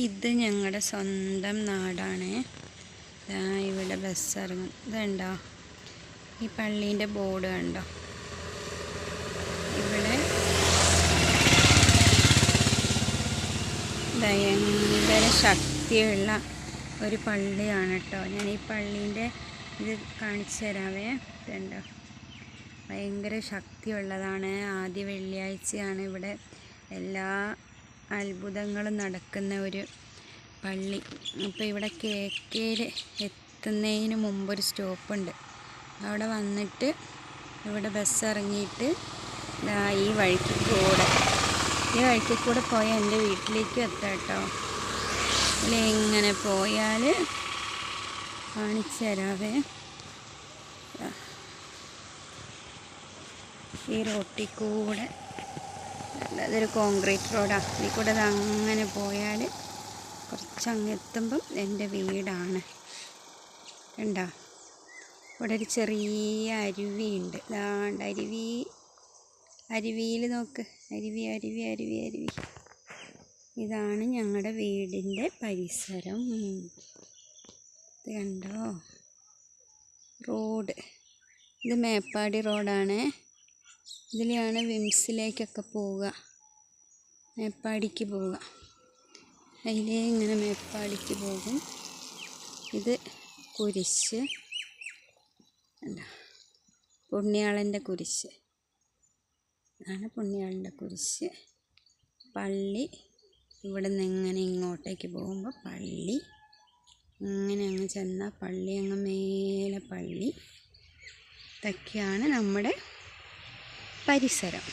ഇത് ഞങ്ങളുടെ സ്വന്തം നാടാണ്. ഇവിടെ ബസ് ഇറങ്ങും. ഇതുണ്ടോ ഈ പള്ളീൻ്റെ ബോർഡ് കണ്ടോ? ഇവിടെ ഭയങ്കര ശക്തിയുള്ള ഒരു പള്ളിയാണ് കേട്ടോ. ഞാൻ ഈ പള്ളീൻ്റെ ഇത് കാണിച്ചു തരാവേ. ഇതുണ്ടോ, ഭയങ്കര ശക്തിയുള്ളതാണ്. ആദ്യ വെള്ളിയാഴ്ചയാണ് ഇവിടെ എല്ലാ അത്ഭുതങ്ങളും നടക്കുന്ന ഒരു പള്ളി. അപ്പോൾ ഇവിടെ KKയിൽ എത്തുന്നതിന് മുമ്പൊരു സ്റ്റോപ്പുണ്ട്. അവിടെ വന്നിട്ട് ഇവിടെ ബസ് ഇറങ്ങിയിട്ട് ഈ വഴിക്ക് കൂടെ പോയാൽ എൻ്റെ വീട്ടിലേക്ക് എത്താം കേട്ടോ. ഇങ്ങനെ പോയാൽ കാണിച്ചു തരാവേ. ഈ റോട്ടിൽ കൂടെ, അതൊരു കോൺക്രീറ്റ് റോഡാണ്. ഇതിൽ കൂടെ അങ്ങനെ പോയാൽ കുറച്ചങ്ങ് എത്തുമ്പം എൻ്റെ വീടാണ്. കണ്ടോ, ഇവിടെ ഒരു ചെറിയ അരുവിയുണ്ട്. അതാണ്ട് അരുവിയിൽ നോക്ക്, അരുവി. ഇതാണ് ഞങ്ങളുടെ വീടിൻ്റെ പരിസരം. ഇത് കണ്ടോ റോഡ്. ഇത് മേപ്പാടി റോഡാണ്. ഇതിലാണ് വിംസിലേക്കൊക്കെ പോവുക, മേപ്പാടിക്ക് പോവുക. അതിലേ ഇങ്ങനെ മേപ്പാടിക്ക് പോകും. ഇത് കുരിശ്, പുണ്യാളൻ്റെ കുരിശ്. ഇതാണ് പുണ്യാളൻ്റെ കുരിശ്. പള്ളി ഇവിടെ നിന്ന് ഇങ്ങനെ ഇങ്ങോട്ടേക്ക് പോകുമ്പോൾ പള്ളി, ഇങ്ങനെ അങ്ങ് ചെന്നാൽ പള്ളി, അങ്ങ് മേലെ പള്ളി. ഇതൊക്കെയാണ് നമ്മുടെ പരിസരം.